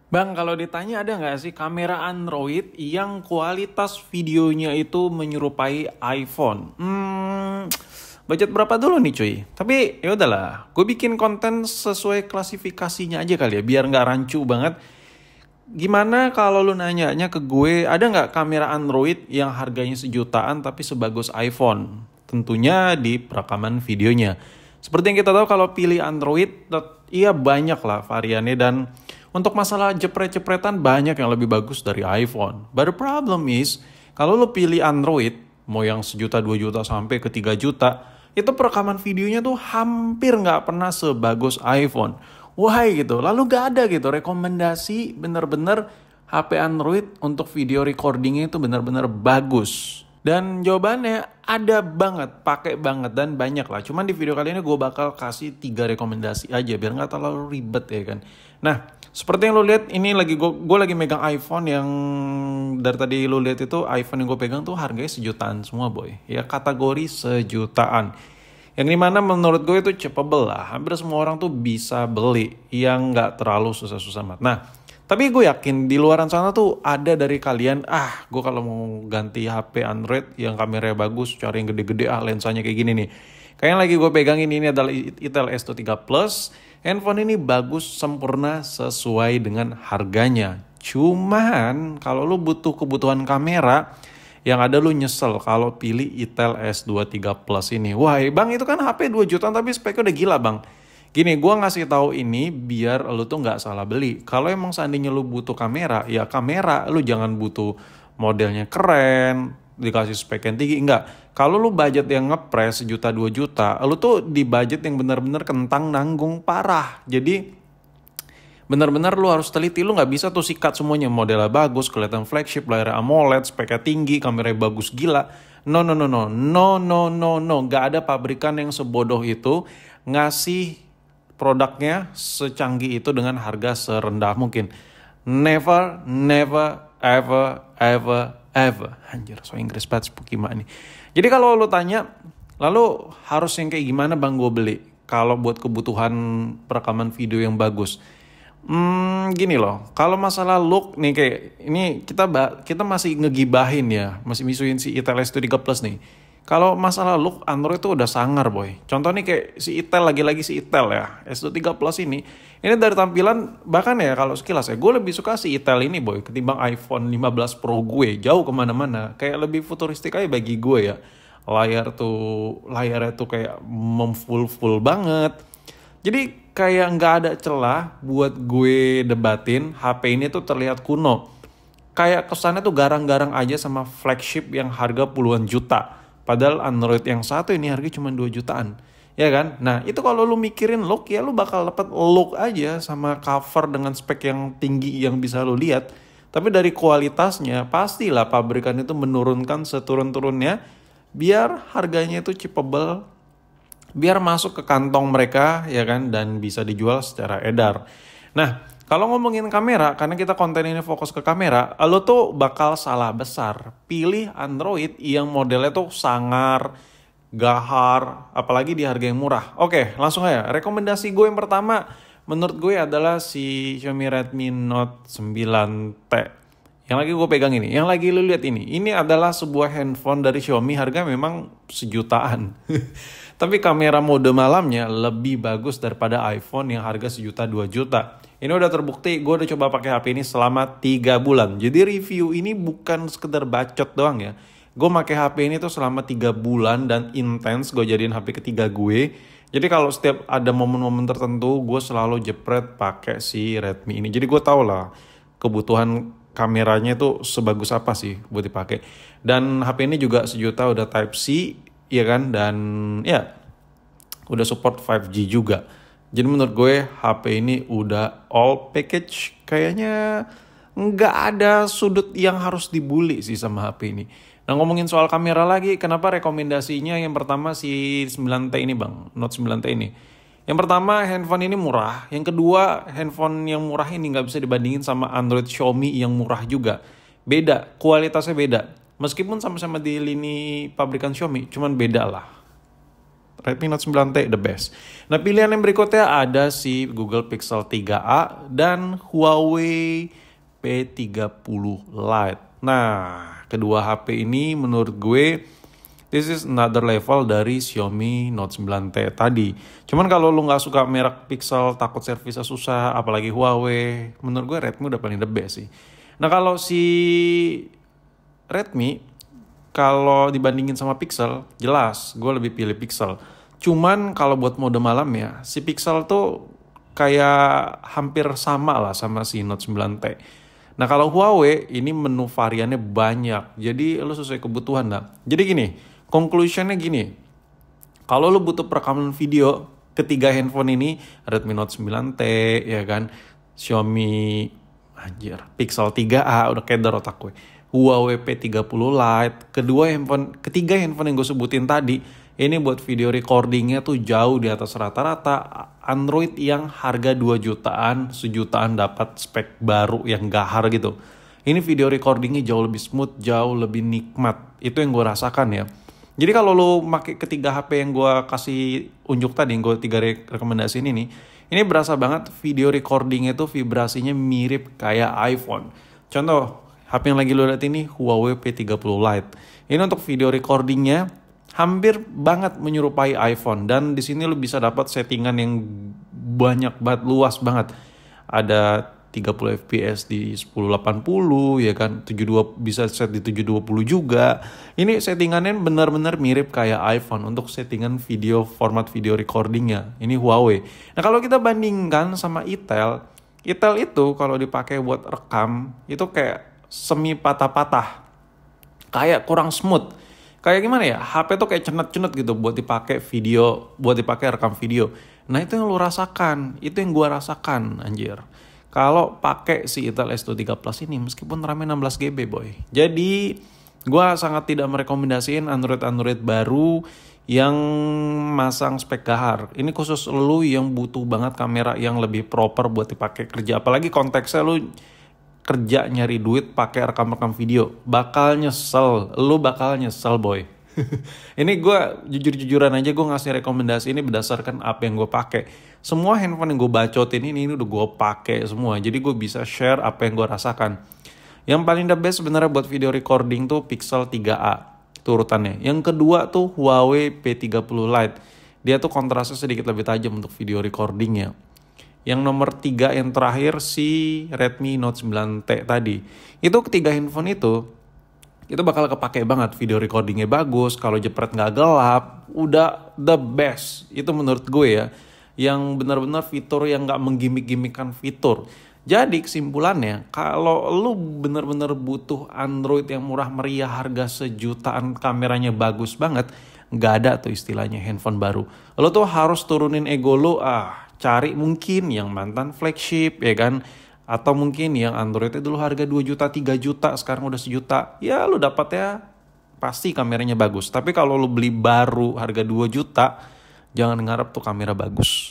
Bang, kalau ditanya ada nggak sih kamera Android yang kualitas videonya itu menyerupai iPhone? Budget berapa dulu nih cuy? Tapi ya udahlah, gue bikin konten sesuai klasifikasinya aja kali ya, biar nggak rancu banget. Gimana kalau lu nanyanya ke gue, ada nggak kamera Android yang harganya sejutaan tapi sebagus iPhone? Tentunya di perekaman videonya. Seperti yang kita tahu kalau pilih Android, iya banyak lah variannya dan untuk masalah jepret-jepretan banyak yang lebih bagus dari iPhone. But the problem is, kalau lu pilih Android, mau yang sejuta, 2 juta sampai ke 3 juta, itu perekaman videonya tuh hampir nggak pernah sebagus iPhone. Why gitu? Lalu gak ada gitu rekomendasi bener-bener HP Android untuk video recordingnya itu bener-bener bagus. Dan jawabannya ada banget, pakai banget dan banyak lah. Cuman di video kali ini gue bakal kasih 3 rekomendasi aja biar nggak terlalu ribet ya kan. Nah, seperti yang lo lihat ini lagi gue lagi megang iPhone yang dari tadi lo lihat itu iPhone yang gue pegang tuh harganya sejutaan semua boy. Ya kategori sejutaan. Yang dimana menurut gue itu cepable lah. Hampir semua orang tuh bisa beli yang nggak terlalu susah-susah amat. Nah, tapi gue yakin di luaran sana tuh ada dari kalian, gue kalau mau ganti HP Android yang kameranya bagus, cari yang gede-gede lensanya kayak gini nih. Kayak yang lagi gue pegang ini adalah Itel S23 Plus. Handphone ini bagus, sempurna, sesuai dengan harganya. Cuman kalau lu butuh kebutuhan kamera, yang ada lu nyesel kalau pilih Itel S23 Plus ini. Wah bang itu kan HP 2 jutaan tapi speknya udah gila bang. Gini, gue ngasih tahu ini biar lu tuh nggak salah beli. Kalau emang seandainya lu butuh kamera, ya kamera lu jangan butuh modelnya keren, dikasih spek yang tinggi, enggak. Kalau lu budget yang ngepres sejuta 2 juta, lu tuh di budget yang benar-benar kentang nanggung parah. Jadi benar-benar lu harus teliti, lu nggak bisa tuh sikat semuanya. Modelnya bagus, kelihatan flagship, layar AMOLED, speknya tinggi, kameranya bagus gila. No, no, no, no, no, no, no, no. Nggak ada pabrikan yang sebodoh itu ngasih produknya secanggih itu dengan harga serendah mungkin. Never, never, ever, ever, ever. Anjir, so Inggris banget spooky mak nih. Jadi kalau lu tanya, lalu harus yang kayak gimana bang gue beli? Kalau buat kebutuhan perekaman video yang bagus. Gini loh, kalau masalah look nih kayak ini kita masih ngegibahin ya, masih misuin si Itel S23 Plus nih. Kalau masalah look Android tuh udah sangar boy. Contoh nih kayak si Itel lagi-lagi si Itel ya, S23 Plus ini dari tampilan bahkan ya kalau sekilas ya, gue lebih suka si Itel ini boy ketimbang iPhone 15 Pro gue jauh kemana-mana. Kayak lebih futuristik aja bagi gue ya. Layarnya tuh kayak full banget. Jadi kayak nggak ada celah buat gue debatin HP ini tuh terlihat kuno. Kayak kesannya tuh garang-garang aja sama flagship yang harga puluhan juta. Padahal Android yang satu ini harga cuma 2 jutaan. Ya kan? Nah itu kalau lu mikirin look ya lu bakal dapat look aja sama cover dengan spek yang tinggi yang bisa lu lihat. Tapi dari kualitasnya pastilah pabrikan itu menurunkan seturun-turunnya biar harganya itu cheapable, biar masuk ke kantong mereka ya kan dan bisa dijual secara edar. Nah, kalau ngomongin kamera, karena kita konten ini fokus ke kamera, lo tuh bakal salah besar. Pilih Android yang modelnya tuh sangar, gahar, apalagi di harga yang murah. Oke, langsung aja. Rekomendasi gue yang pertama, menurut gue adalah si Xiaomi Redmi Note 9T. Yang lagi gue pegang ini, yang lagi lu lihat ini. Ini adalah sebuah handphone dari Xiaomi, harga memang sejutaan. Tapi kamera mode malamnya lebih bagus daripada iPhone yang harga sejuta 2 juta. Ini udah terbukti, gue udah coba pakai HP ini selama 3 bulan. Jadi review ini bukan sekedar bacot doang ya. Gue pakai HP ini tuh selama 3 bulan dan intens gue jadiin HP ketiga gue. Jadi kalau setiap ada momen-momen tertentu, gue selalu jepret pakai si Redmi ini. Jadi gue tau lah kebutuhan kameranya itu sebagus apa sih buat dipakai. Dan HP ini juga sejuta udah Type C, ya kan? Dan ya udah support 5G juga. Jadi menurut gue HP ini udah all package. Kayaknya nggak ada sudut yang harus dibully sih sama HP ini. Nah ngomongin soal kamera lagi, kenapa rekomendasinya yang pertama si 9T ini bang, Note 9T ini. Yang pertama handphone ini murah, yang kedua handphone yang murah ini nggak bisa dibandingin sama Android Xiaomi yang murah juga. Beda, kualitasnya beda. Meskipun sama-sama di lini pabrikan Xiaomi, cuman beda lah. Redmi Note 9T the best. Nah, pilihan yang berikutnya ada si Google Pixel 3a dan Huawei P30 Lite. Nah, kedua HP ini menurut gue this is another level dari Xiaomi Note 9T tadi. Cuman kalau lu nggak suka merek Pixel, takut servisnya susah, apalagi Huawei, menurut gue Redmi udah paling the best sih. Nah, kalau si Redmi, kalau dibandingin sama Pixel, jelas gue lebih pilih Pixel. Cuman kalau buat mode malam ya, si Pixel tuh kayak hampir sama lah sama si Note 9T. Nah, kalau Huawei ini menu variannya banyak. Jadi lu sesuai kebutuhan lah. Jadi gini, conclusionnya gini. Kalau lu butuh perekaman video, ketiga handphone ini, Redmi Note 9T, ya kan, Xiaomi, Pixel 3a, udah keder otak gue. Huawei P30 Lite, ketiga handphone yang gue sebutin tadi, ini buat video recordingnya tuh jauh di atas rata-rata. Android yang harga 2 jutaan, sejutaan dapat spek baru yang gahar gitu. Ini video recordingnya jauh lebih smooth, jauh lebih nikmat. Itu yang gue rasakan ya. Jadi kalau lo pakai ketiga HP yang gue kasih unjuk tadi, yang gue 3 rekomendasi ini berasa banget video recordingnya tuh vibrasinya mirip kayak iPhone. Contoh, HP yang lagi lo lihat ini Huawei P30 Lite. Ini untuk video recordingnya hampir banget menyerupai iPhone, dan di sini lu bisa dapat settingan yang banyak banget, luas banget. Ada 30 fps di 1080 ya kan, 72 bisa set di 720 juga. Ini settingannya benar-benar mirip kayak iPhone untuk settingan video, format video recordingnya. Ini Huawei. Nah, kalau kita bandingkan sama Itel itu kalau dipakai buat rekam itu kayak semi patah-patah, kayak kurang smooth. Kayak gimana ya, HP tuh kayak cenet-cenet gitu buat dipakai video, buat dipakai rekam video. Nah, itu yang lu rasakan, itu yang gua rasakan anjir. Kalau pakai si Itel S23 Plus ini, meskipun RAM 16 GB boy. Jadi gua sangat tidak merekomendasiin Android baru yang masang spek gahar. Ini khusus lu yang butuh banget kamera yang lebih proper buat dipakai kerja. Apalagi konteksnya lu kerja nyari duit pakai rekam-rekam video, bakal nyesel, lu bakal nyesel boy. Ini gue jujur-jujuran aja, gue ngasih rekomendasi ini berdasarkan apa yang gue pakai. Semua handphone yang gue bacotin ini udah gue pakai semua, jadi gue bisa share apa yang gue rasakan. Yang paling the best sebenarnya buat video recording tuh Pixel 3a turutannya. Yang kedua tuh Huawei P30 Lite, dia tuh kontrasnya sedikit lebih tajam untuk video recordingnya. Yang nomor 3 yang terakhir si Redmi Note 9T tadi. Itu ketiga handphone itu bakal kepake banget. Video recordingnya bagus, kalau jepret nggak gelap, udah the best. Itu menurut gue ya, yang benar-benar fitur yang nggak menggimik-gimikkan fitur. Jadi kesimpulannya, kalau lu benar-benar butuh Android yang murah meriah, harga sejutaan, kameranya bagus banget, nggak ada tuh istilahnya handphone baru. Lu tuh harus turunin ego lu, cari mungkin yang mantan flagship ya kan, atau mungkin yang Androidnya dulu harga 2 juta 3 juta sekarang udah 1 juta, ya lu dapat ya pasti kameranya bagus. Tapi kalau lu beli baru harga 2 juta, jangan ngarep tuh kamera bagus.